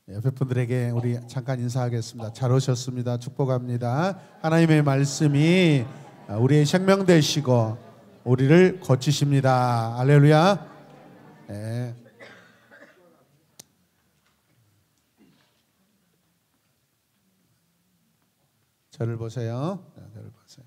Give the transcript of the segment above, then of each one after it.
옆에 분들에게 우리 잠깐 인사하겠습니다. 잘 오셨습니다. 축복합니다. 하나님의 말씀이 우리의 생명 되시고 우리를 고치십니다. 할렐루야. 네. 저를 보세요. 저를 보세요.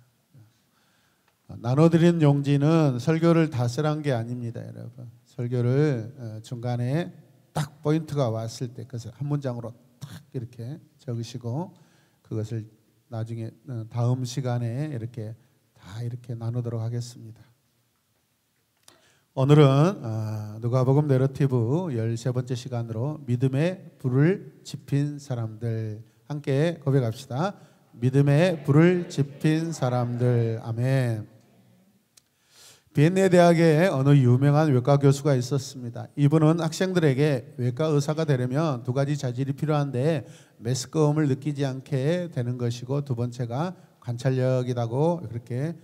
나눠드린 용지는 설교를 다 쓰란 게 아닙니다, 여러분. 설교를 중간에 딱 포인트가 왔을 때 그것을 한 문장으로 딱 이렇게 적으시고 그것을 나중에 다음 시간에 이렇게 다 이렇게 나누도록 하겠습니다. 오늘은 누가복음 내러티브 13번째 시간으로 믿음의 불을 지핀 사람들 함께 고백합시다. 믿음의 불을 지핀 사람들. 아멘. 비엔네 대학에 어느 유명한 외과 교수가 있었습니다. 이분은 학생들에게 외과 의사가 되려면 두 가지 자질이 필요한데 메스꺼움을 느끼지 않게 되는 것이고 두 번째가 관찰력이라고 그렇게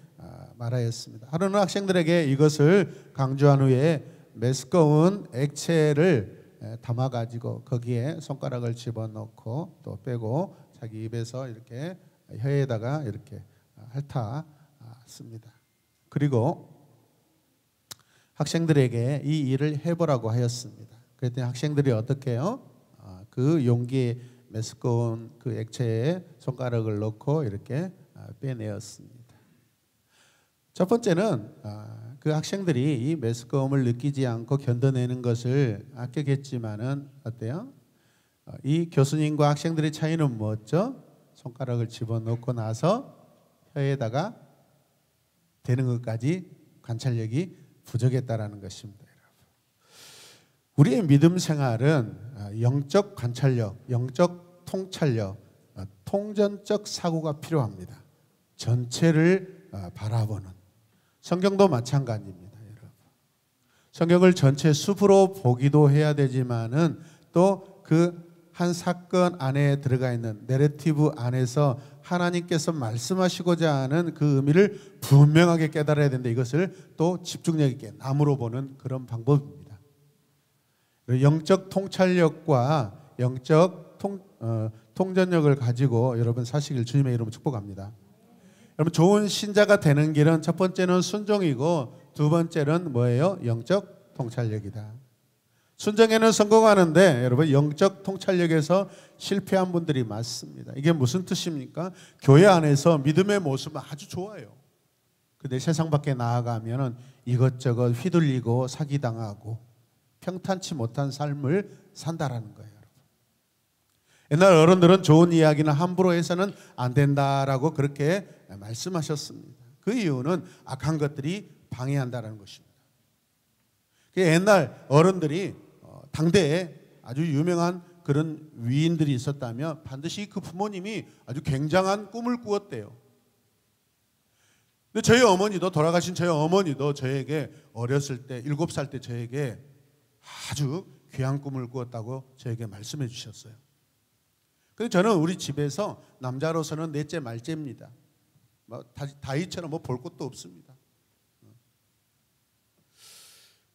말하였습니다. 하루는 학생들에게 이것을 강조한 후에 메스꺼운 액체를 담아가지고 거기에 손가락을 집어넣고 또 빼고 자기 입에서 이렇게 혀에다가 이렇게 핥았습니다. 그리고 학생들에게 이 일을 해보라고 하였습니다. 그랬더니 학생들이 어떻게 해요? 그 용기에 메스꺼운 그 액체에 손가락을 넣고 이렇게 빼내었습니다. 첫 번째는 그 학생들이 이 메스꺼움을 느끼지 않고 견뎌내는 것을 아꼈겠지만은 어때요? 이 교수님과 학생들의 차이는 뭐죠? 손가락을 집어넣고 나서 혀에다가 대는 것까지 관찰력이 부족했다라는 것입니다. 여러분. 우리의 믿음 생활은 영적 관찰력, 영적 통찰력, 통전적 사고가 필요합니다. 전체를 바라보는. 성경도 마찬가지입니다. 여러분. 성경을 전체 숲으로 보기도 해야 되지만은 또 그 한 사건 안에 들어가 있는 내러티브 안에서 하나님께서 말씀하시고자 하는 그 의미를 분명하게 깨달아야 되는데 이것을 또 집중력 있게 남으로 보는 그런 방법입니다. 영적 통찰력과 영적 통전력을 가지고 여러분 사시길 주님의 이름으로 축복합니다. 여러분 좋은 신자가 되는 길은 첫 번째는 순종이고 두 번째는 뭐예요? 영적 통찰력이다. 순종에는 성공하는데 여러분 영적 통찰력에서 실패한 분들이 많습니다. 이게 무슨 뜻입니까? 교회 안에서 믿음의 모습은 아주 좋아요. 근데 세상 밖에 나아가면 이것저것 휘둘리고 사기당하고 평탄치 못한 삶을 산다라는 거예요. 여러분. 옛날 어른들은 좋은 이야기는 함부로 해서는 안 된다라고 그렇게 말씀하셨습니다. 그 이유는 악한 것들이 방해한다는 것입니다. 옛날 어른들이 당대에 아주 유명한 그런 위인들이 있었다면 반드시 그 부모님이 아주 굉장한 꿈을 꾸었대요. 근데 저희 어머니도 돌아가신 저희 어머니도 저에게 어렸을 때 7살 때 저에게 아주 귀한 꿈을 꾸었다고 저에게 말씀해 주셨어요. 근데 저는 우리 집에서 남자로서는 넷째 말째입니다. 다이처럼 볼 것도 없습니다.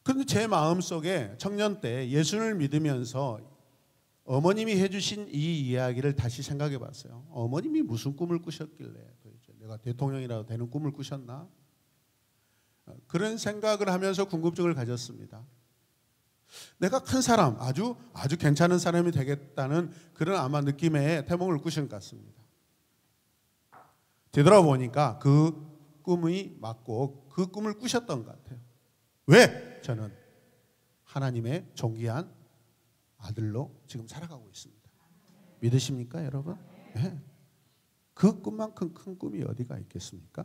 그런데 제 마음속에 청년 때 예수를 믿으면서 어머님이 해주신 이 이야기를 다시 생각해 봤어요. 어머님이 무슨 꿈을 꾸셨길래 도대체 내가 대통령이라도 되는 꿈을 꾸셨나? 그런 생각을 하면서 궁금증을 가졌습니다. 내가 큰 사람, 아주 괜찮은 사람이 되겠다는 그런 아마 느낌의 태몽을 꾸신 것 같습니다. 되돌아보니까 그 꿈이 맞고 그 꿈을 꾸셨던 것 같아요. 왜? 저는 하나님의 존귀한 아들로 지금 살아가고 있습니다. 믿으십니까, 여러분? 네. 그 꿈만큼 큰 꿈이 어디가 있겠습니까?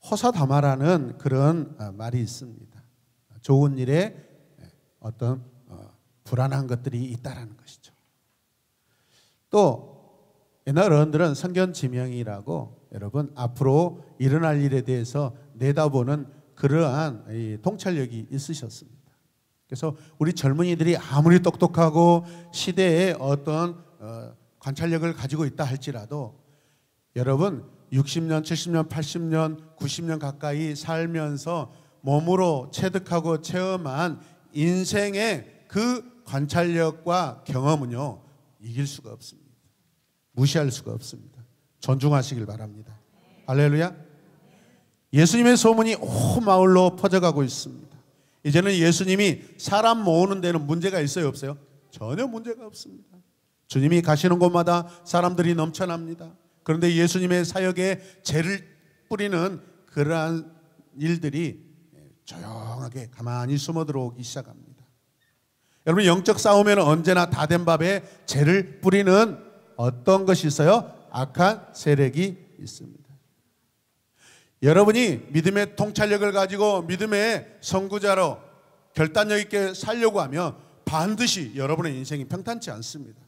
호사다마라는 그런 말이 있습니다. 좋은 일에 어떤 불안한 것들이 있다라는 것이죠. 또 옛날 어른들은 성견지명이라고 여러분 앞으로 일어날 일에 대해서 내다보는 그러한 이 통찰력이 있으셨습니다. 그래서 우리 젊은이들이 아무리 똑똑하고 시대에 어떤 관찰력을 가지고 있다 할지라도 여러분 60년, 70년, 80년, 90년 가까이 살면서 몸으로 체득하고 체험한 인생의 그 관찰력과 경험은요, 이길 수가 없습니다. 무시할 수가 없습니다. 존중하시길 바랍니다. 할렐루야. 예수님의 소문이 온 마을로 퍼져가고 있습니다. 이제는 예수님이 사람 모으는 데는 문제가 있어요, 없어요? 전혀 문제가 없습니다. 주님이 가시는 곳마다 사람들이 넘쳐납니다. 그런데 예수님의 사역에 죄를 뿌리는 그러한 일들이 조용하게 가만히 숨어 들어오기 시작합니다. 여러분, 영적 싸움에는 언제나 다 된 밥에 죄를 뿌리는 어떤 것이 있어요? 악한 세력이 있습니다. 여러분이 믿음의 통찰력을 가지고 믿음의 선구자로 결단력 있게 살려고 하면 반드시 여러분의 인생이 평탄치 않습니다.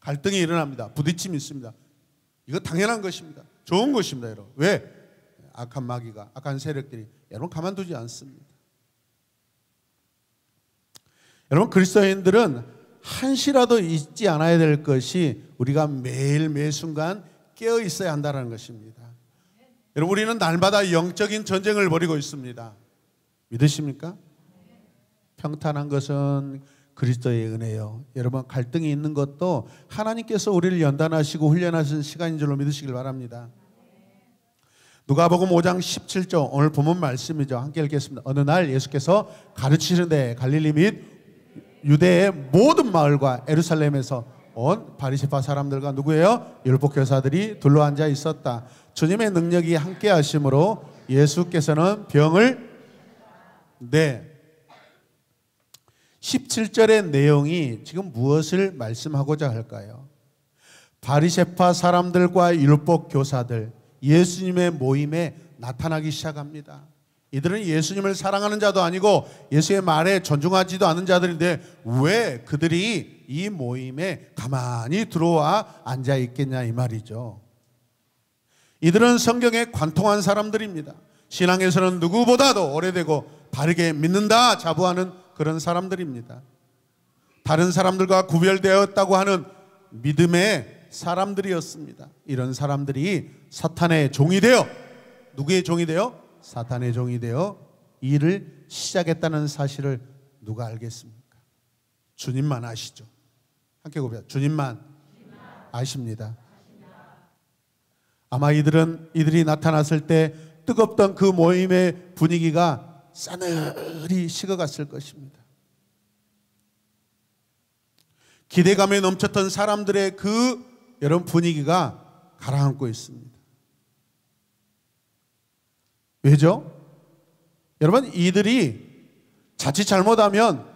갈등이 일어납니다. 부딪힘이 있습니다. 이거 당연한 것입니다. 좋은 것입니다, 여러분. 왜? 악한 마귀가, 악한 세력들이 여러분 가만두지 않습니다. 여러분, 그리스도인들은 한시라도 잊지 않아야 될 것이 우리가 매일 매순간 깨어 있어야 한다는 것입니다. 여러분, 우리는 날마다 영적인 전쟁을 벌이고 있습니다. 믿으십니까? 평탄한 것은 그리스도의 은혜요. 여러분, 갈등이 있는 것도 하나님께서 우리를 연단하시고 훈련하신 시간인 줄로 믿으시길 바랍니다. 누가복음 5장 17절, 오늘 본문 말씀이죠. 함께 읽겠습니다. 어느 날 예수께서 가르치시는데 갈릴리 및 유대의 모든 마을과 예루살렘에서 온 바리새파 사람들과 누구예요? 율법 교사들이 둘러앉아 있었다. 주님의 능력이 함께 하심으로 예수께서는 병을 17절의 내용이 지금 무엇을 말씀하고자 할까요? 바리새파 사람들과 율법 교사들, 예수님의 모임에 나타나기 시작합니다. 이들은 예수님을 사랑하는 자도 아니고 예수의 말에 존중하지도 않은 자들인데 왜 그들이 이 모임에 가만히 들어와 앉아 있겠냐 이 말이죠. 이들은 성경에 관통한 사람들입니다. 신앙에서는 누구보다도 오래되고 바르게 믿는다 자부하는 그런 사람들입니다. 다른 사람들과 구별되었다고 하는 믿음의 사람들이었습니다. 이런 사람들이 사탄의 종이 되어, 누구의 종이 되어? 사탄의 종이 되어 일을 시작했다는 사실을 누가 알겠습니까? 주님만 아시죠. 함께 고백합니다. 주님만 아십니다. 아마 이들이 나타났을 때 뜨겁던 그 모임의 분위기가 싸늘히 식어갔을 것입니다. 기대감에 넘쳤던 사람들의 그 여러분 분위기가 가라앉고 있습니다. 왜죠? 여러분, 이들이 자칫 잘못하면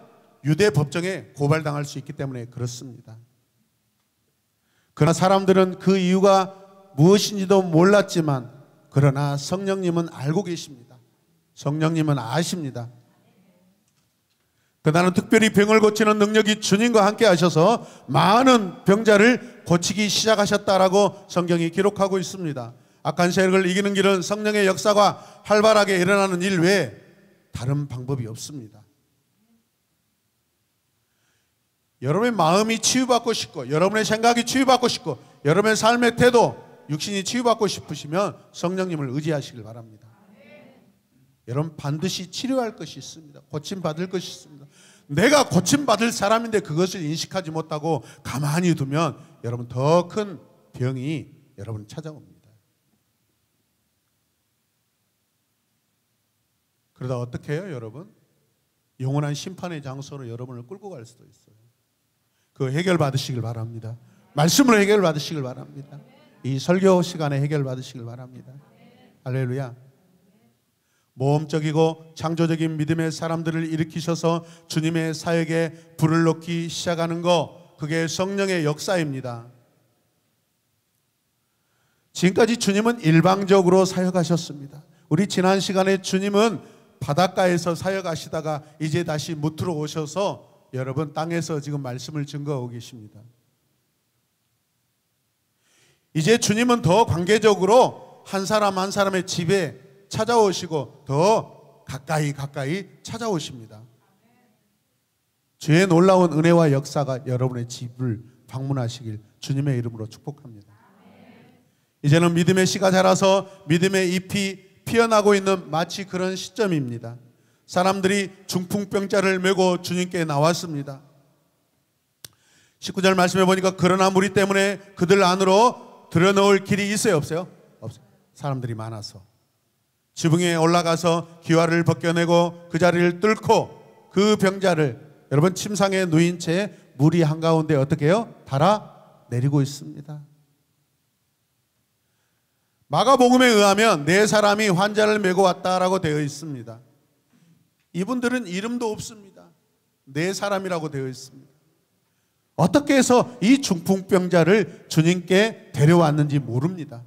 유대 법정에 고발당할 수 있기 때문에 그렇습니다. 그러나 사람들은 그 이유가 무엇인지도 몰랐지만 그러나 성령님은 알고 계십니다. 성령님은 아십니다. 그날은 특별히 병을 고치는 능력이 주님과 함께 하셔서 많은 병자를 고치기 시작하셨다라고 성경이 기록하고 있습니다. 악한 세력을 이기는 길은 성령의 역사가 활발하게 일어나는 일 외에 다른 방법이 없습니다. 여러분의 마음이 치유받고 싶고 여러분의 생각이 치유받고 싶고 여러분의 삶의 태도, 육신이 치유받고 싶으시면 성령님을 의지하시길 바랍니다. 여러분, 반드시 치료할 것이 있습니다. 고침받을 것이 있습니다. 내가 고침받을 사람인데 그것을 인식하지 못하고 가만히 두면 여러분 더 큰 병이 여러분 찾아옵니다. 그러다 어떻게 해요, 여러분? 영원한 심판의 장소로 여러분을 끌고 갈 수도 있어요. 그 해결 받으시길 바랍니다. 말씀으로 해결 받으시길 바랍니다. 이 설교 시간에 해결 받으시길 바랍니다. 할렐루야. 모험적이고 창조적인 믿음의 사람들을 일으키셔서 주님의 사역에 불을 놓기 시작하는 거, 그게 성령의 역사입니다. 지금까지 주님은 일방적으로 사역하셨습니다. 우리 지난 시간에 주님은 바닷가에서 사역하시다가 이제 다시 무트로 오셔서 여러분 땅에서 지금 말씀을 증거하고 계십니다. 이제 주님은 더 관계적으로 한 사람 한 사람의 집에 찾아오시고 더 가까이 찾아오십니다. 주의 놀라운 은혜와 역사가 여러분의 집을 방문하시길 주님의 이름으로 축복합니다. 이제는 믿음의 씨가 자라서 믿음의 잎이 피어나고 있는 마치 그런 시점입니다. 사람들이 중풍병자를 메고 주님께 나왔습니다. 19절 말씀해 보니까 그러나 무리 때문에 그들 안으로 들여놓을 길이 있어요, 없어요? 없어요. 사람들이 많아서. 지붕 위에 올라가서 기와를 벗겨내고 그 자리를 뚫고 그 병자를 여러분 침상에 누인 채 물이 한가운데 어떻게 해요? 달아 내리고 있습니다. 마가복음에 의하면 네 사람이 환자를 메고 왔다라고 되어 있습니다. 이분들은 이름도 없습니다. 네 사람이라고 되어 있습니다. 어떻게 해서 이 중풍병자를 주님께 데려왔는지 모릅니다.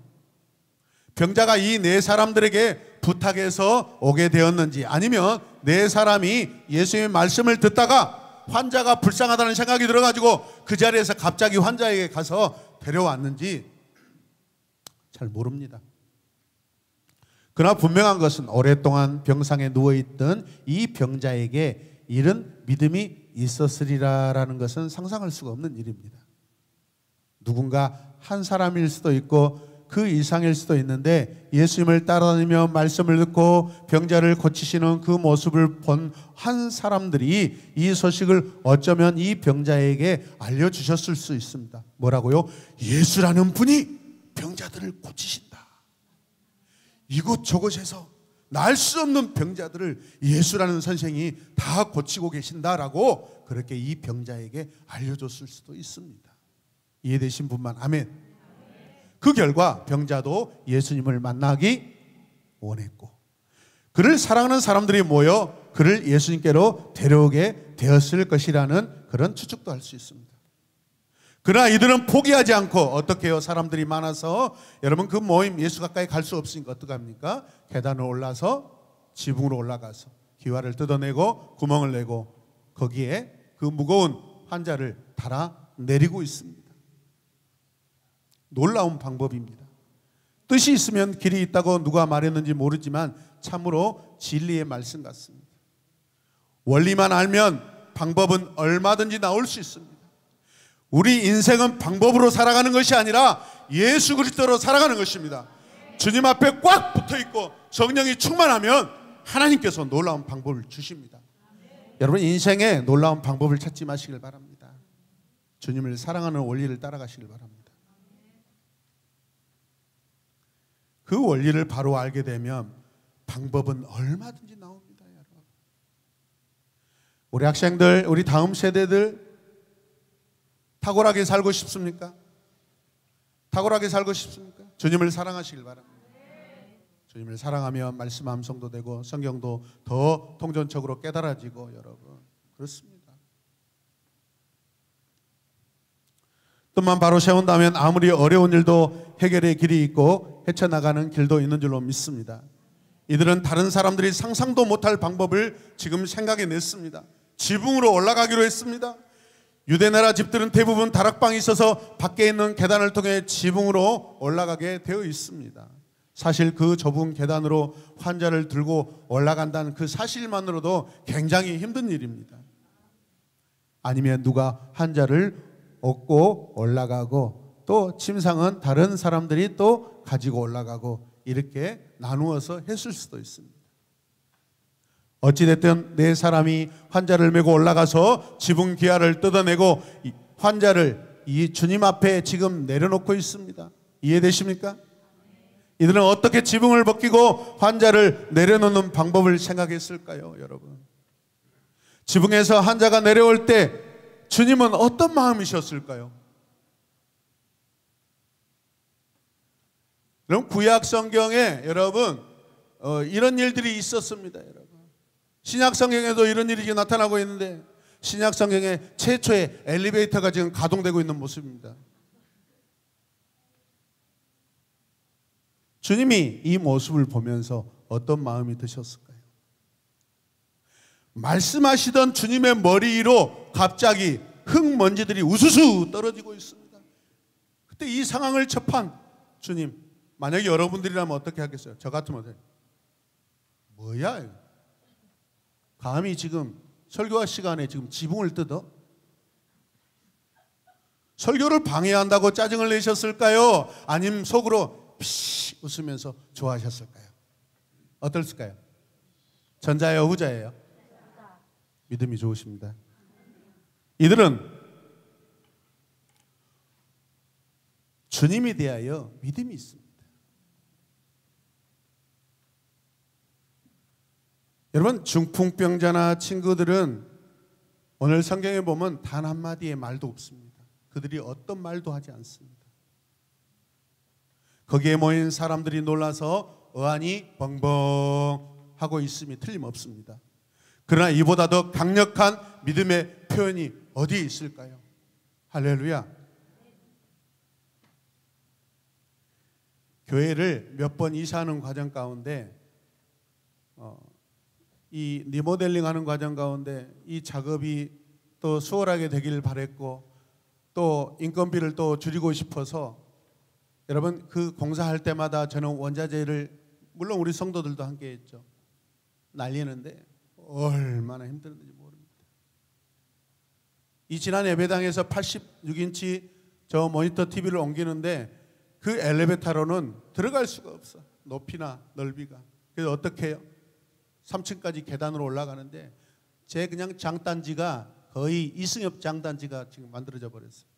병자가 이 네 사람들에게 부탁해서 오게 되었는지, 아니면 네 사람이 예수님의 말씀을 듣다가 환자가 불쌍하다는 생각이 들어가지고 그 자리에서 갑자기 환자에게 가서 데려왔는지 잘 모릅니다. 그러나 분명한 것은 오랫동안 병상에 누워있던 이 병자에게 이런 믿음이 있었으리라라는 것은 상상할 수가 없는 일입니다. 누군가 한 사람일 수도 있고 그 이상일 수도 있는데 예수님을 따라다니며 말씀을 듣고 병자를 고치시는 그 모습을 본 한 사람들이 이 소식을 어쩌면 이 병자에게 알려주셨을 수 있습니다. 뭐라고요? 예수라는 분이 병자들을 고치신다. 이곳저곳에서 날 수 없는 병자들을 예수라는 선생이 다 고치고 계신다라고 그렇게 이 병자에게 알려줬을 수도 있습니다. 이해되신 분만 아멘. 그 결과 병자도 예수님을 만나기 원했고 그를 사랑하는 사람들이 모여 그를 예수님께로 데려오게 되었을 것이라는 그런 추측도 할 수 있습니다. 그러나 이들은 포기하지 않고 어떻게 해요? 사람들이 많아서 여러분 그 모임 예수 가까이 갈 수 없으니까 어떡합니까? 계단을 올라서 지붕으로 올라가서 기와를 뜯어내고 구멍을 내고 거기에 그 무거운 환자를 달아 내리고 있습니다. 놀라운 방법입니다. 뜻이 있으면 길이 있다고 누가 말했는지 모르지만 참으로 진리의 말씀 같습니다. 원리만 알면 방법은 얼마든지 나올 수 있습니다. 우리 인생은 방법으로 살아가는 것이 아니라 예수 그리스도로 살아가는 것입니다. 주님 앞에 꽉 붙어있고 성령이 충만하면 하나님께서 놀라운 방법을 주십니다. 여러분 인생에 놀라운 방법을 찾지 마시길 바랍니다. 주님을 사랑하는 원리를 따라가시길 바랍니다. 그 원리를 바로 알게 되면 방법은 얼마든지 나옵니다. 여러분. 우리 학생들, 우리 다음 세대들 탁월하게 살고 싶습니까? 탁월하게 살고 싶습니까? 주님을 사랑하시길 바랍니다. 주님을 사랑하면 말씀 암송도 되고 성경도 더 통전적으로 깨달아지고 여러분 그렇습니다. 뜻만 바로 세운다면 아무리 어려운 일도 해결의 길이 있고 헤쳐나가는 길도 있는 줄로 믿습니다. 이들은 다른 사람들이 상상도 못할 방법을 지금 생각해냈습니다. 지붕으로 올라가기로 했습니다. 유대나라 집들은 대부분 다락방이 있어서 밖에 있는 계단을 통해 지붕으로 올라가게 되어 있습니다. 사실 그 좁은 계단으로 환자를 들고 올라간다는 그 사실만으로도 굉장히 힘든 일입니다. 아니면 누가 환자를 업고 올라가고 또 침상은 다른 사람들이 또 가지고 올라가고 이렇게 나누어서 했을 수도 있습니다. 어찌됐든 네 사람이 환자를 메고 올라가서 지붕 기와를 뜯어내고 환자를 이 주님 앞에 지금 내려놓고 있습니다. 이해되십니까? 이들은 어떻게 지붕을 벗기고 환자를 내려놓는 방법을 생각했을까요, 여러분? 지붕에서 환자가 내려올 때 주님은 어떤 마음이셨을까요? 여러분 구약 성경에 여러분 이런 일들이 있었습니다. 여러분 신약 성경에도 이런 일이 나타나고 있는데 신약 성경에 최초의 엘리베이터가 지금 가동되고 있는 모습입니다. 주님이 이 모습을 보면서 어떤 마음이 드셨을까요? 말씀하시던 주님의 머리 위로 갑자기 흙먼지들이 우수수 떨어지고 있습니다. 그때 이 상황을 접한 주님, 만약에 여러분들이라면 어떻게 하겠어요? 저 같으면 뭐야 이거? 감히 지금 설교할 시간에 지금 지붕을 뜯어? 설교를 방해한다고 짜증을 내셨을까요? 아니면 속으로 피 웃으면서 좋아하셨을까요? 어떨까요? 전자예요, 후자예요? 믿음이 좋으십니다. 이들은 주님에 대하여 믿음이 있습니다. 여러분, 중풍병자나 친구들은 오늘 성경에 보면 단 한마디의 말도 없습니다. 그들이 어떤 말도 하지 않습니다. 거기에 모인 사람들이 놀라서 어안이 벙벙 하고 있음이 틀림없습니다. 그러나 이보다 더 강력한 믿음의 표현이 어디에 있을까요? 할렐루야. 교회를 몇 번 이사하는 과정 가운데 이 리모델링 하는 과정 가운데 이 작업이 또 수월하게 되기를 바랬고 또 인건비를 또 줄이고 싶어서 여러분 그 공사할 때마다 저는 원자재를 물론 우리 성도들도 함께 했죠. 날리는데 얼마나 힘들었는지 모릅니다. 이 지난 예배당에서 86인치 저 모니터 TV를 옮기는데 그 엘리베이터로는 들어갈 수가 없어. 높이나 넓이가. 그래서 어떻게 해요? 3층까지 계단으로 올라가는데 제 그냥 장단지가 거의 이승엽 장단지가 지금 만들어져 버렸어요.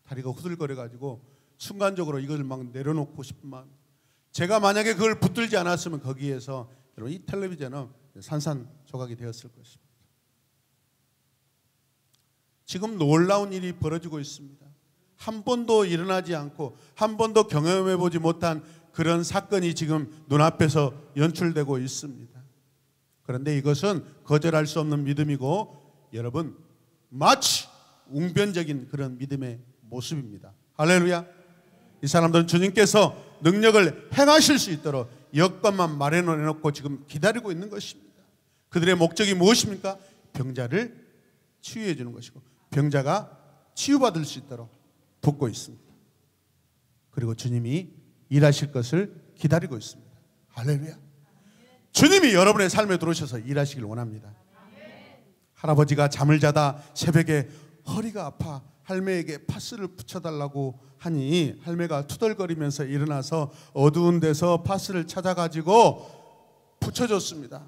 다리가 후들거려가지고 순간적으로 이걸 막 내려놓고 싶은 마음. 제가 만약에 그걸 붙들지 않았으면 거기에서 여러분 이 텔레비전은 산산조각이 되었을 것입니다. 지금 놀라운 일이 벌어지고 있습니다. 한 번도 일어나지 않고 한 번도 경험해보지 못한 그런 사건이 지금 눈앞에서 연출되고 있습니다. 그런데 이것은 거절할 수 없는 믿음이고 여러분 마치 웅변적인 그런 믿음의 모습입니다. 할렐루야. 이 사람들은 주님께서 능력을 행하실 수 있도록 여건만 마련해놓고 지금 기다리고 있는 것입니다. 그들의 목적이 무엇입니까? 병자를 치유해 주는 것이고 병자가 치유받을 수 있도록 돕고 있습니다. 그리고 주님이 일하실 것을 기다리고 있습니다. 할렐루야. 주님이 여러분의 삶에 들어오셔서 일하시길 원합니다. 할아버지가 잠을 자다 새벽에 허리가 아파 할매에게 파스를 붙여달라고 하니 할매가 투덜거리면서 일어나서 어두운 데서 파스를 찾아가지고 붙여줬습니다.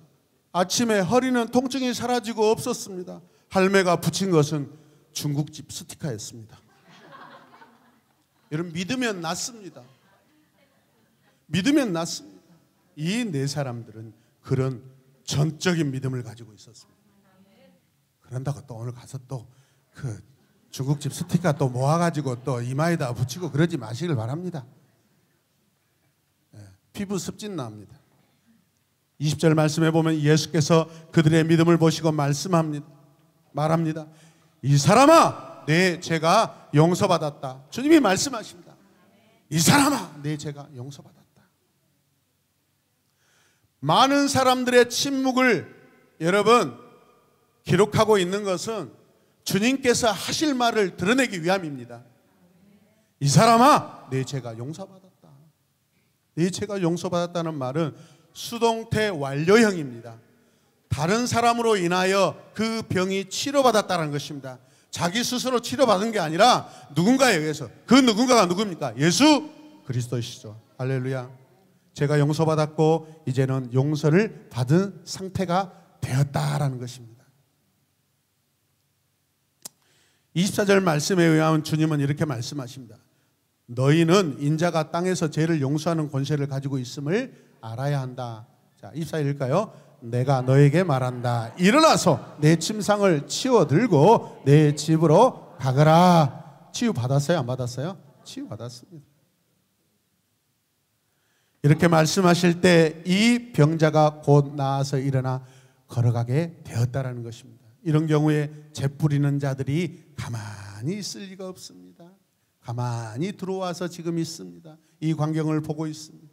아침에 허리는 통증이 사라지고 없었습니다. 할매가 붙인 것은 중국집 스티커였습니다. 여러분 믿으면 낫습니다. 믿으면 낫습니다. 이 네 사람들은 그런 전적인 믿음을 가지고 있었습니다. 그런다고 또 오늘 가서 또 그 중국집 스티커 또 모아가지고 또 이마에다 붙이고 그러지 마시길 바랍니다. 피부 습진 납니다. 20절 말씀해 보면 예수께서 그들의 믿음을 보시고 말합니다. 이 사람아 내 죄가 용서받았다. 주님이 말씀하십니다. 이 사람아 내 죄가 용서받았다. 많은 사람들의 침묵을 여러분 기록하고 있는 것은 주님께서 하실 말을 드러내기 위함입니다. 이 사람아 내 죄가 용서받았다. 내 죄가 용서받았다는 말은 수동태 완료형입니다. 다른 사람으로 인하여 그 병이 치료받았다는 것입니다. 자기 스스로 치료받은 게 아니라 누군가에 의해서. 그 누군가가 누굽니까? 예수 그리스도시죠. 할렐루야. 제가 용서받았고 이제는 용서를 받은 상태가 되었다라는 것입니다. 24절 말씀에 의하면 주님은 이렇게 말씀하십니다. 너희는 인자가 땅에서 죄를 용서하는 권세를 가지고 있음을 알아야 한다. 자, 24절일까요? 내가 너에게 말한다. 일어나서 내 침상을 치워 들고 내 집으로 가거라. 치유 받았어요? 안 받았어요? 치유 받았습니다. 이렇게 말씀하실 때 이 병자가 곧 나아서 일어나 걸어가게 되었다라는 것입니다. 이런 경우에 재 뿌리는 자들이 가만히 있을 리가 없습니다. 가만히 들어와서 지금 있습니다. 이 광경을 보고 있습니다.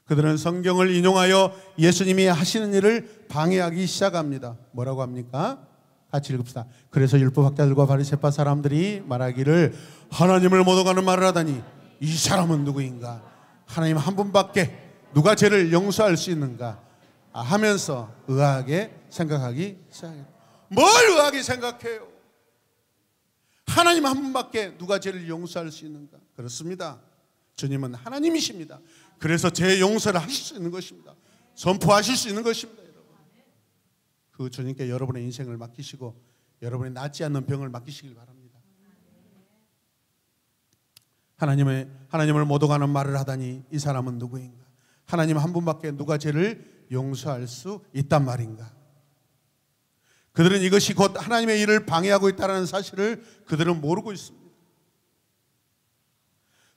그들은 성경을 인용하여 예수님이 하시는 일을 방해하기 시작합니다. 뭐라고 합니까? 같이 읽읍시다. 그래서 율법학자들과 바리새파 사람들이 말하기를 하나님을 모독하는 말을 하다니 이 사람은 누구인가? 하나님 한 분밖에 누가 죄를 용서할 수 있는가? 하면서 의아하게 생각하기 시작합니다. 뭘 의아하게 생각해요? 하나님 한 분밖에 누가 죄를 용서할 수 있는가? 그렇습니다. 주님은 하나님이십니다. 그래서 죄 용서를 하실 수 있는 것입니다. 선포하실 수 있는 것입니다. 여러분. 그 주님께 여러분의 인생을 맡기시고 여러분이 낫지 않는 병을 맡기시길 바랍니다. 하나님을 모독하는 말을 하다니 이 사람은 누구인가? 하나님 한 분밖에 누가 죄를 용서할 수 있단 말인가? 그들은 이것이 곧 하나님의 일을 방해하고 있다는 사실을 그들은 모르고 있습니다.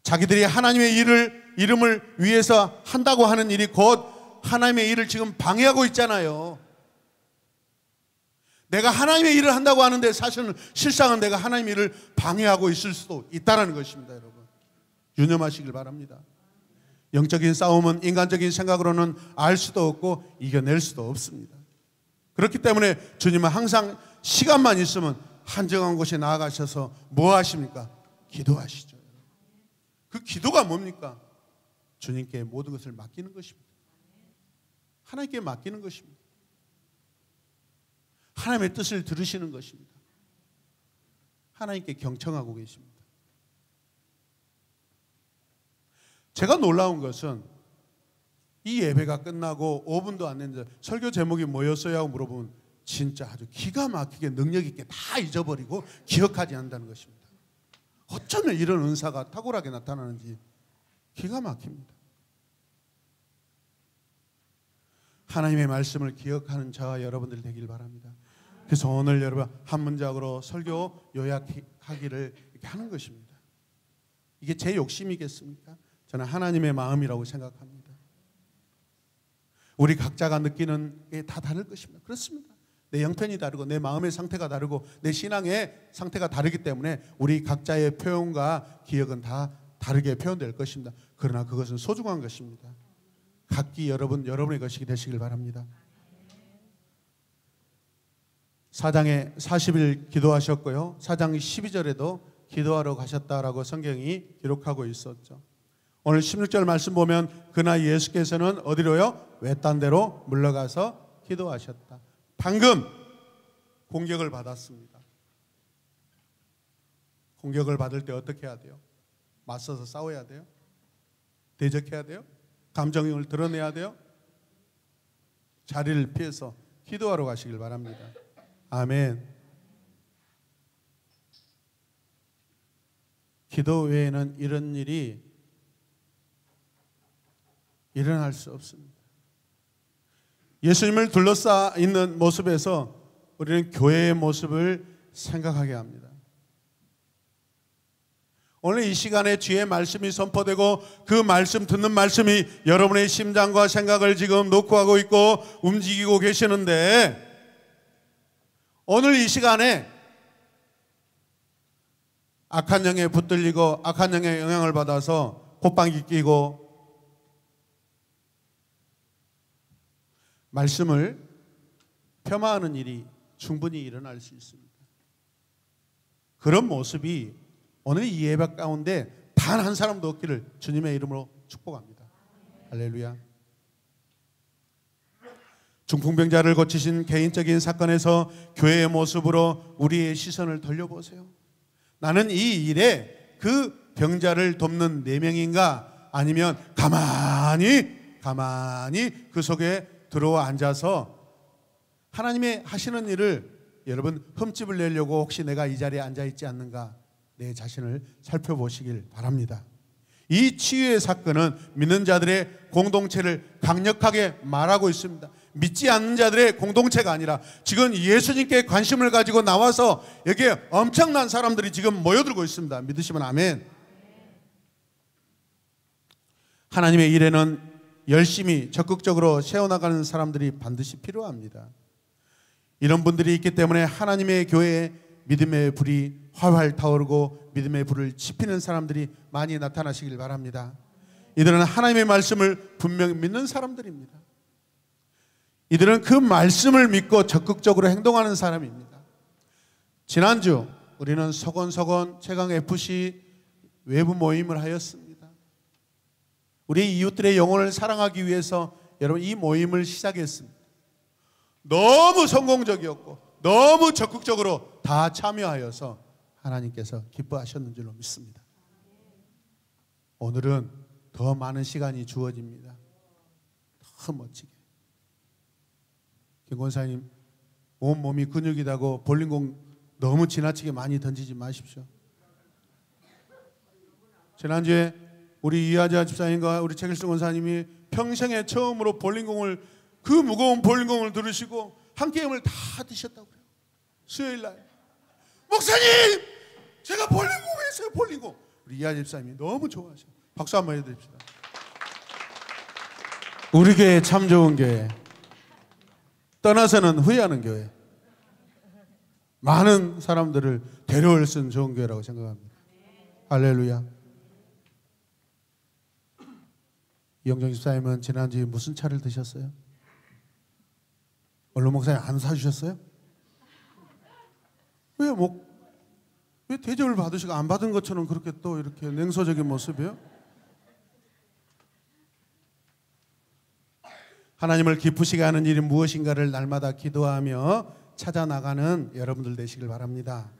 자기들이 하나님의 이름을 위해서 한다고 하는 일이 곧 하나님의 일을 지금 방해하고 있잖아요. 내가 하나님의 일을 한다고 하는데 사실은 실상은 내가 하나님의 일을 방해하고 있을 수도 있다는 것입니다. 여러분, 유념하시길 바랍니다. 영적인 싸움은 인간적인 생각으로는 알 수도 없고 이겨낼 수도 없습니다. 그렇기 때문에 주님은 항상 시간만 있으면 한정한 곳에 나아가셔서 뭐 하십니까? 기도하시죠. 그 기도가 뭡니까? 주님께 모든 것을 맡기는 것입니다. 하나님께 맡기는 것입니다. 하나님의 뜻을 들으시는 것입니다. 하나님께 경청하고 계십니다. 제가 놀라운 것은 이 예배가 끝나고 5분도 안 됐는데 설교 제목이 뭐였어요? 하고 물어보면 진짜 아주 기가 막히게 능력 있게 다 잊어버리고 기억하지 않는다는 것입니다. 어쩌면 이런 은사가 탁월하게 나타나는지 기가 막힙니다. 하나님의 말씀을 기억하는 저와 여러분들 되길 바랍니다. 그래서 오늘 여러분 한 문장으로 설교 요약하기를 이렇게 하는 것입니다. 이게 제 욕심이겠습니까? 저는 하나님의 마음이라고 생각합니다. 우리 각자가 느끼는 게 다 다를 것입니다. 그렇습니다. 내 형편이 다르고 내 마음의 상태가 다르고 내 신앙의 상태가 다르기 때문에 우리 각자의 표현과 기억은 다 다르게 표현될 것입니다. 그러나 그것은 소중한 것입니다. 각기 여러분의 것이 되시길 바랍니다. 4장에 40일 기도하셨고요. 4장 12절에도 기도하러 가셨다라고 성경이 기록하고 있었죠. 오늘 16절 말씀 보면 그날 예수께서는 어디로요? 외딴 데로 물러가서 기도하셨다. 방금 공격을 받았습니다. 공격을 받을 때 어떻게 해야 돼요? 맞서서 싸워야 돼요? 대적해야 돼요? 감정을 드러내야 돼요? 자리를 피해서 기도하러 가시길 바랍니다. 아멘. 기도 외에는 이런 일이 일어날 수 없습니다. 예수님을 둘러싸 있는 모습에서 우리는 교회의 모습을 생각하게 합니다. 오늘 이 시간에 주의 말씀이 선포되고 그 말씀 듣는 말씀이 여러분의 심장과 생각을 지금 녹화하고 있고 움직이고 계시는데 오늘 이 시간에 악한 영에 붙들리고 악한 영의 영향을 받아서 콧방귀 끼고 말씀을 폄하하는 일이 충분히 일어날 수 있습니다. 그런 모습이 오늘 이 예배 가운데 단 한 사람도 없기를 주님의 이름으로 축복합니다. 할렐루야. 중풍병자를 고치신 개인적인 사건에서 교회의 모습으로 우리의 시선을 돌려보세요. 나는 이 일에 그 병자를 돕는 4명인가 아니면 가만히 그 속에 들어와 앉아서 하나님의 하시는 일을 여러분 흠집을 내려고 혹시 내가 이 자리에 앉아있지 않는가 내 자신을 살펴보시길 바랍니다. 이 치유의 사건은 믿는 자들의 공동체를 강력하게 말하고 있습니다. 믿지 않는 자들의 공동체가 아니라 지금 예수님께 관심을 가지고 나와서 여기에 엄청난 사람들이 지금 모여들고 있습니다. 믿으시면 아멘. 하나님의 일에는 열심히 적극적으로 세워나가는 사람들이 반드시 필요합니다. 이런 분들이 있기 때문에 하나님의 교회에 믿음의 불이 활활 타오르고 믿음의 불을 지피는 사람들이 많이 나타나시길 바랍니다. 이들은 하나님의 말씀을 분명히 믿는 사람들입니다. 이들은 그 말씀을 믿고 적극적으로 행동하는 사람입니다. 지난주 우리는 서건서건 최강FC 외부 모임을 하였습니다. 우리 이웃들의 영혼을 사랑하기 위해서 여러분 이 모임을 시작했습니다. 너무 성공적이었고 너무 적극적으로 다 참여하여서 하나님께서 기뻐하셨는 줄로 믿습니다. 오늘은 더 많은 시간이 주어집니다. 더 멋지게. 김 권사님 온몸이 근육이다고 볼링공 너무 지나치게 많이 던지지 마십시오. 지난주에 우리 이하자 집사님과 우리 최길성 원사님이 평생에 처음으로 볼링공을, 그 무거운 볼링공을 들으시고 한 게임을 다 드셨다고요. 수요일 날 목사님 제가 볼링공 했어요. 볼링공. 우리 이하자 집사님이 너무 좋아하셔. 박수 한번 해드립시다. 우리 교회 참 좋은 교회, 떠나서는 후회하는 교회, 많은 사람들을 데려올 수 있는 좋은 교회라고 생각합니다. 할렐루야. 이영정 집사님은 지난주에 무슨 차를 드셨어요? 언론 목사님 안 사주셨어요? 왜 대접을 받으시고 안 받은 것처럼 그렇게 또 이렇게 냉소적인 모습이에요? 하나님을 기쁘시게 하는 일이 무엇인가를 날마다 기도하며 찾아 나가는 여러분들 되시길 바랍니다.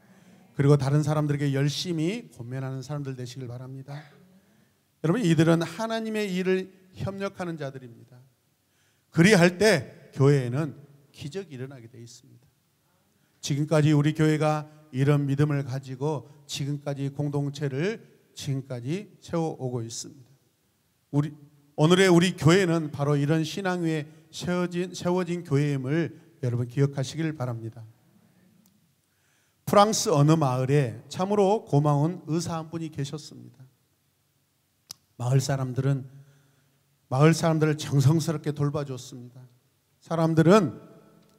그리고 다른 사람들에게 열심히 권면하는 사람들 되시길 바랍니다. 여러분, 이들은 하나님의 일을 협력하는 자들입니다. 그리할 때 교회에는 기적이 일어나게 되어 있습니다. 지금까지 우리 교회가 이런 믿음을 가지고 지금까지 공동체를 지금까지 세워오고 있습니다. 오늘의 우리 교회는 바로 이런 신앙 위에 세워진 교회임을 여러분 기억하시길 바랍니다. 프랑스 어느 마을에 참으로 고마운 의사 한 분이 계셨습니다. 마을 사람들을 정성스럽게 돌봐줬습니다. 사람들은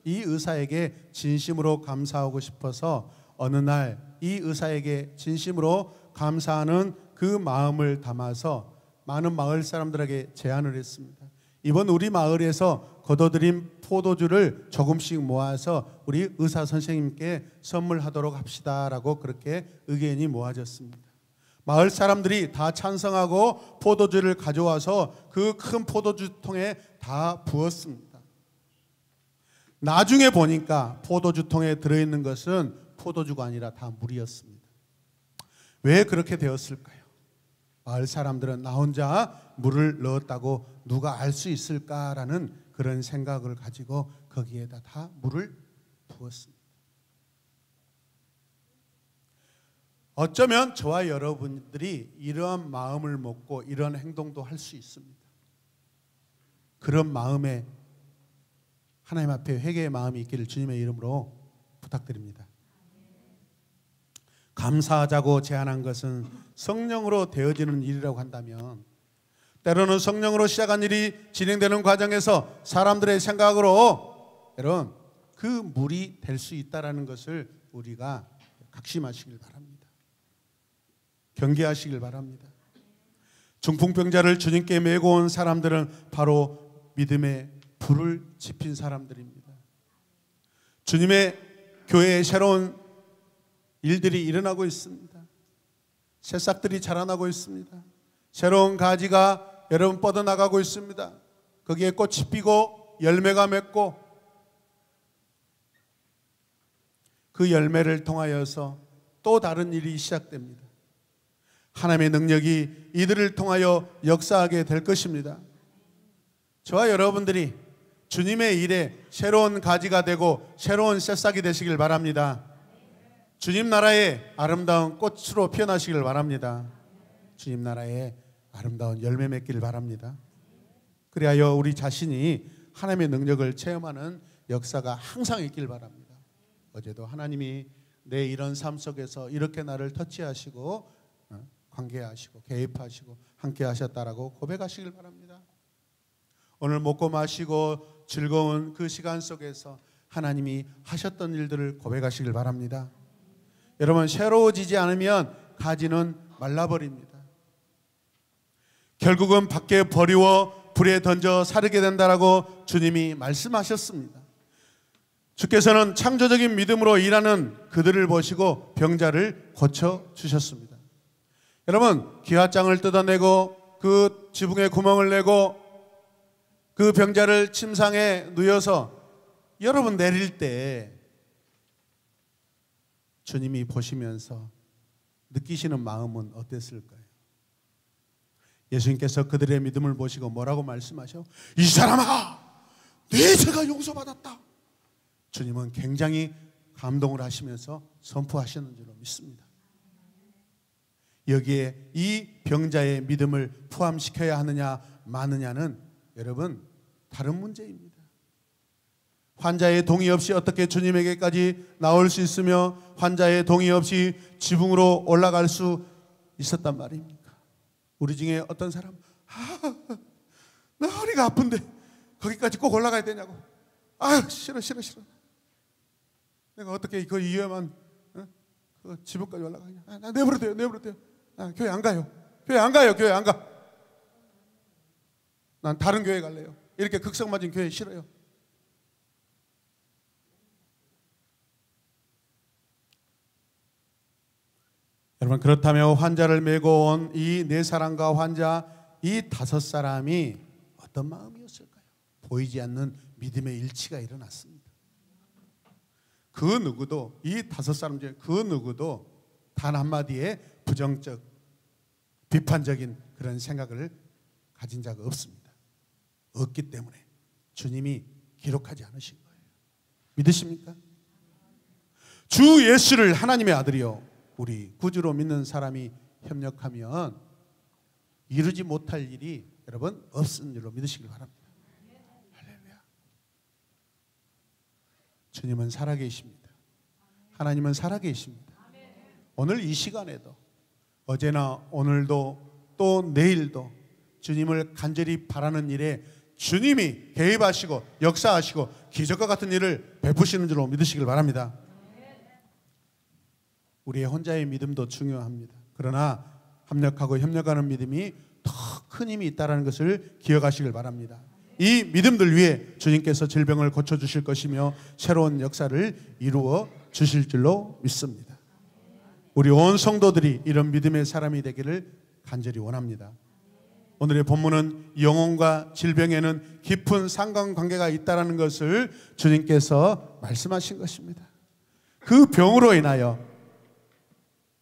이 의사에게 진심으로 감사하고 싶어서 어느 날 이 의사에게 진심으로 감사하는 그 마음을 담아서 많은 마을 사람들에게 제안을 했습니다. 이번 우리 마을에서 거둬들인 포도주를 조금씩 모아서 우리 의사 선생님께 선물하도록 합시다라고 그렇게 의견이 모아졌습니다. 마을 사람들이 다 찬성하고 포도주를 가져와서 그 큰 포도주통에 다 부었습니다. 나중에 보니까 포도주통에 들어있는 것은 포도주가 아니라 다 물이었습니다. 왜 그렇게 되었을까요? 마을 사람들은 나 혼자 물을 넣었다고 누가 알 수 있을까라는 그런 생각을 가지고 거기에다 다 물을 부었습니다. 어쩌면 저와 여러분들이 이러한 마음을 먹고 이런 행동도 할 수 있습니다. 그런 마음에 하나님 앞에 회개의 마음이 있기를 주님의 이름으로 부탁드립니다. 감사하자고 제안한 것은 성령으로 되어지는 일이라고 한다면, 때로는 성령으로 시작한 일이 진행되는 과정에서 사람들의 생각으로 여러분 그 물이 될 수 있다는 것을 우리가 각심하시길 바랍니다. 경계하시길 바랍니다. 중풍병자를 주님께 메고 온 사람들은 바로 믿음의 불을 지핀 사람들입니다. 주님의 교회에 새로운 일들이 일어나고 있습니다. 새싹들이 자라나고 있습니다. 새로운 가지가 여러분 뻗어나가고 있습니다. 거기에 꽃이 피고 열매가 맺고 그 열매를 통하여서 또 다른 일이 시작됩니다. 하나님의 능력이 이들을 통하여 역사하게 될 것입니다. 저와 여러분들이 주님의 일에 새로운 가지가 되고 새로운 새싹이 되시길 바랍니다. 주님 나라의 아름다운 꽃으로 피어나시길 바랍니다. 주님 나라에 아름다운 열매 맺기를 바랍니다. 그리하여 우리 자신이 하나님의 능력을 체험하는 역사가 항상 있길 바랍니다. 어제도 하나님이 내 이런 삶 속에서 이렇게 나를 터치하시고 관계하시고 개입하시고 함께 하셨다라고 고백하시길 바랍니다. 오늘 먹고 마시고 즐거운 그 시간 속에서 하나님이 하셨던 일들을 고백하시길 바랍니다. 여러분, 새로워지지 않으면 가지는 말라버립니다. 결국은 밖에 버리워 불에 던져 사르게 된다라고 주님이 말씀하셨습니다. 주께서는 창조적인 믿음으로 일하는 그들을 보시고 병자를 고쳐주셨습니다. 여러분, 기와장을 뜯어내고 그 지붕에 구멍을 내고 그 병자를 침상에 누워서 여러분 내릴 때 주님이 보시면서 느끼시는 마음은 어땠을까요? 예수님께서 그들의 믿음을 보시고 뭐라고 말씀하셔? 이 사람아, 네 죄가 용서받았다. 주님은 굉장히 감동을 하시면서 선포하시는 줄로 믿습니다. 여기에 이 병자의 믿음을 포함시켜야 하느냐 마느냐는 여러분 다른 문제입니다. 환자의 동의 없이 어떻게 주님에게까지 나올 수 있으며 환자의 동의 없이 지붕으로 올라갈 수 있었단 말입니까? 우리 중에 어떤 사람, 나 허리가 아픈데 거기까지 꼭 올라가야 되냐고. 싫어. 내가 어떻게 그 위험한 그 지붕까지 올라가냐. 나 내버려둬요. 교회 안 가요. 교회 안 가. 난 다른 교회 갈래요. 이렇게 극성맞은 교회 싫어요. 여러분, 그렇다면 환자를 메고 온 이 네 사람과 환자 이 다섯 사람이 어떤 마음이었을까요? 보이지 않는 믿음의 일치가 일어났습니다. 그 누구도 이 다섯 사람 중에 그 누구도 단 한마디의 부정적 비판적인 그런 생각을 가진 자가 없습니다. 없기 때문에 주님이 기록하지 않으신 거예요. 믿으십니까? 주 예수를 하나님의 아들이요 우리 구주로 믿는 사람이 협력하면 이루지 못할 일이 여러분 없은 줄로 믿으시길 바랍니다. 할렐루야. 주님은 살아계십니다. 하나님은 살아계십니다. 오늘 이 시간에도 어제나 오늘도 또 내일도 주님을 간절히 바라는 일에 주님이 개입하시고 역사하시고 기적과 같은 일을 베푸시는 줄로 믿으시길 바랍니다. 우리의 혼자의 믿음도 중요합니다. 그러나 합력하고 협력하는 믿음이 더 큰 힘이 있다는 것을 기억하시길 바랍니다. 이 믿음들 위해 주님께서 질병을 고쳐주실 것이며 새로운 역사를 이루어 주실 줄로 믿습니다. 우리 온 성도들이 이런 믿음의 사람이 되기를 간절히 원합니다. 오늘의 본문은 영혼과 질병에는 깊은 상관관계가 있다는 것을 주님께서 말씀하신 것입니다. 그 병으로 인하여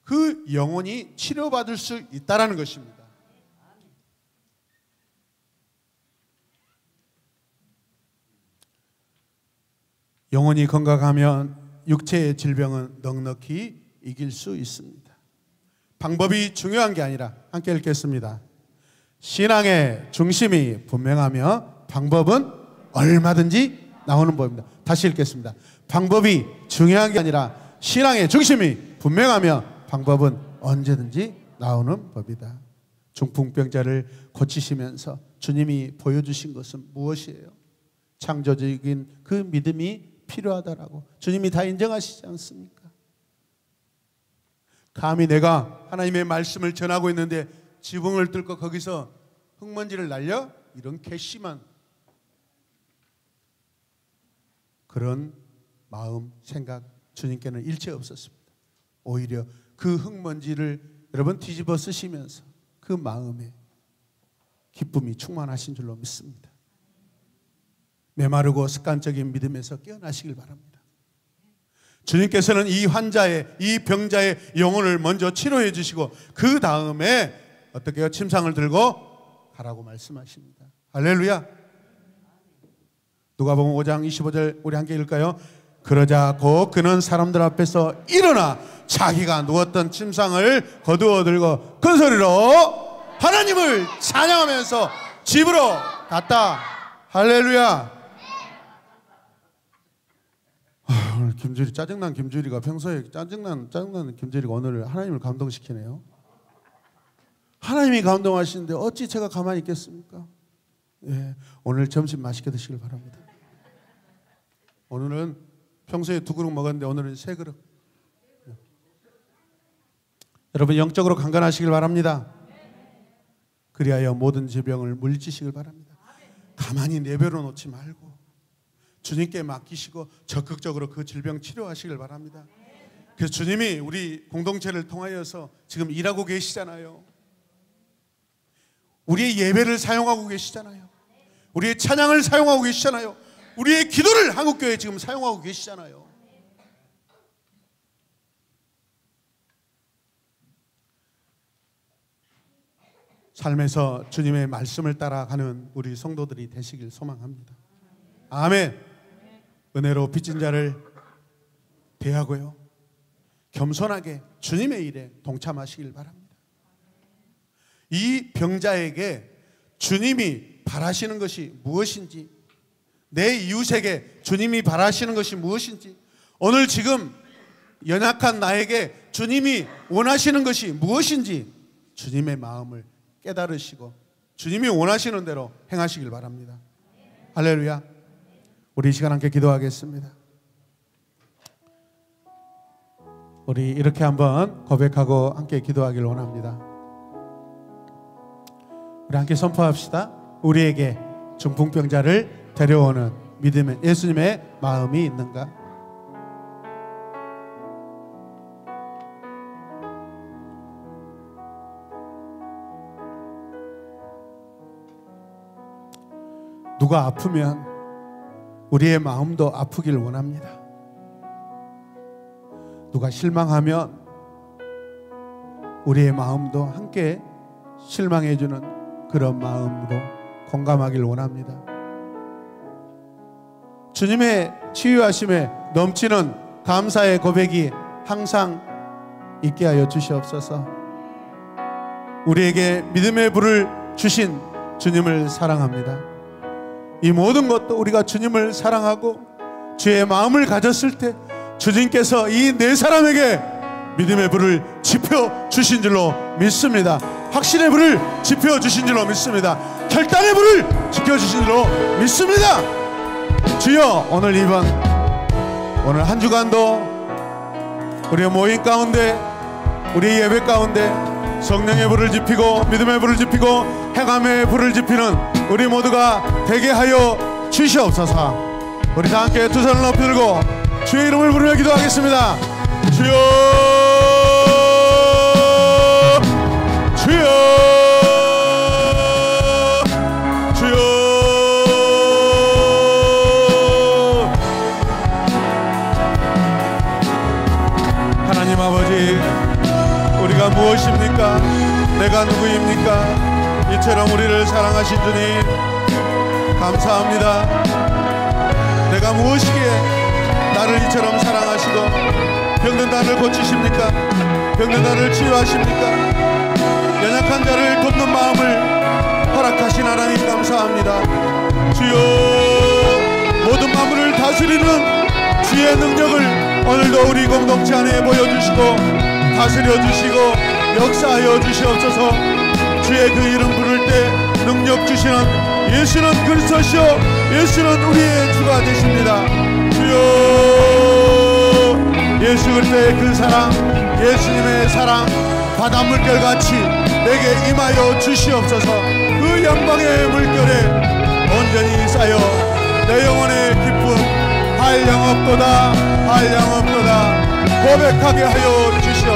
그 영혼이 치료받을 수 있다는 것입니다. 영혼이 건강하면 육체의 질병은 넉넉히 이길 수 있습니다. 방법이 중요한 게 아니라 함께 읽겠습니다. 신앙의 중심이 분명하며 방법은 얼마든지 나오는 법입니다. 다시 읽겠습니다. 방법이 중요한 게 아니라 신앙의 중심이 분명하며 방법은 언제든지 나오는 법이다. 중풍병자를 고치시면서 주님이 보여주신 것은 무엇이에요? 창조적인 그 믿음이 필요하다라고 주님이 다 인정하시지 않습니까? 감히 내가 하나님의 말씀을 전하고 있는데 지붕을 뚫고 거기서 흙먼지를 날려? 이런 괘씸한 그런 마음, 생각 주님께는 일체 없었습니다. 오히려 그 흙먼지를 여러분 뒤집어 쓰시면서 그 마음에 기쁨이 충만하신 줄로 믿습니다. 메마르고 습관적인 믿음에서 깨어나시길 바랍니다. 주님께서는 이 환자의, 이 병자의 영혼을 먼저 치료해 주시고 그 다음에 어떻게 해요? 침상을 들고 가라고 말씀하십니다. 할렐루야. 누가복음 5장 25절 우리 함께 읽을까요? 그러자 곧 그는 사람들 앞에서 일어나 자기가 누웠던 침상을 거두어 들고 큰 소리로 하나님을 찬양하면서 집으로 갔다. 할렐루야. 오늘 김주리 짜증난 김주리가 평소에 짜증나는 김주리가 오늘 하나님을 감동시키네요. 하나님이 감동하시는데 어찌 제가 가만히 있겠습니까? 예, 오늘 점심 맛있게 드시길 바랍니다. 오늘은 평소에 2그릇 먹었는데 오늘은 3그릇. 여러분 영적으로 강건하시길 바랍니다. 그리하여 모든 질병을 물리치시길 바랍니다. 가만히 내버려 놓지 말고 주님께 맡기시고 적극적으로 그 질병 치료하시길 바랍니다. 그래서 주님이 우리 공동체를 통하여서 지금 일하고 계시잖아요. 우리의 예배를 사용하고 계시잖아요. 우리의 찬양을 사용하고 계시잖아요. 우리의 기도를 한국교회에 지금 사용하고 계시잖아요. 삶에서 주님의 말씀을 따라가는 우리 성도들이 되시길 소망합니다. 아멘. 은혜로 빚진 자를 대하고요, 겸손하게 주님의 일에 동참하시길 바랍니다. 이 병자에게 주님이 바라시는 것이 무엇인지, 내 이웃에게 주님이 바라시는 것이 무엇인지, 오늘 지금 연약한 나에게 주님이 원하시는 것이 무엇인지 주님의 마음을 깨달으시고 주님이 원하시는 대로 행하시길 바랍니다. 할렐루야. 우리 이 시간 함께 기도하겠습니다. 우리 이렇게 한번 고백하고 함께 기도하길 원합니다. 우리 함께 선포합시다. 우리에게 중풍병자를 데려오는 믿음의 예수님의 마음이 있는가? 누가 아프면 우리의 마음도 아프길 원합니다. 누가 실망하면 우리의 마음도 함께 실망해주는 그런 마음으로 공감하길 원합니다. 주님의 치유하심에 넘치는 감사의 고백이 항상 있게 하여 주시옵소서. 우리에게 믿음의 불을 주신 주님을 사랑합니다. 이 모든 것도 우리가 주님을 사랑하고 주의 마음을 가졌을 때 주님께서 이 네 사람에게 믿음의 불을 지펴주신 줄로 믿습니다. 확신의 불을 지펴주신 줄로 믿습니다. 결단의 불을 지켜주신 줄로 믿습니다. 주여, 오늘 이번 오늘 한 주간도 우리의 모임 가운데, 우리의 예배 가운데 성령의 불을 지피고 믿음의 불을 지피고 행함의 불을 지피는 우리 모두가 되게 하여 주시옵소서. 우리 다 함께 두 손을 높이 들고 주의 이름을 부르며 기도하겠습니다. 주여, 주여, 주여. 하나님 아버지, 우리가 무엇입니까? 내가 누구입니까? 이처럼 우리를 사랑하신 주님 감사합니다. 내가 무엇이기에 나를 이처럼 사랑하시고 병든 나를 고치십니까? 병든 나를 치유하십니까? 연약한 자를 돕는 마음을 허락하신 하나님 감사합니다. 주여, 모든 만물을 다스리는 주의 능력을 오늘도 우리 공동체 안에 보여주시고 다스려 주시고 역사하여 주시옵소서. 주의 그 이름 부를 때 능력 주시는 예수는 그리스도시요 예수는 우리의 주가 되십니다. 주여, 예수 그리스도의 그 사랑, 예수님의 사랑 바닷물결같이 내게 임하여 주시옵소서. 그 영광의 물결에 온전히 쌓여 내 영혼의 기쁨 한량없도다 한량없도다 고백하게 하여 주시옵소서.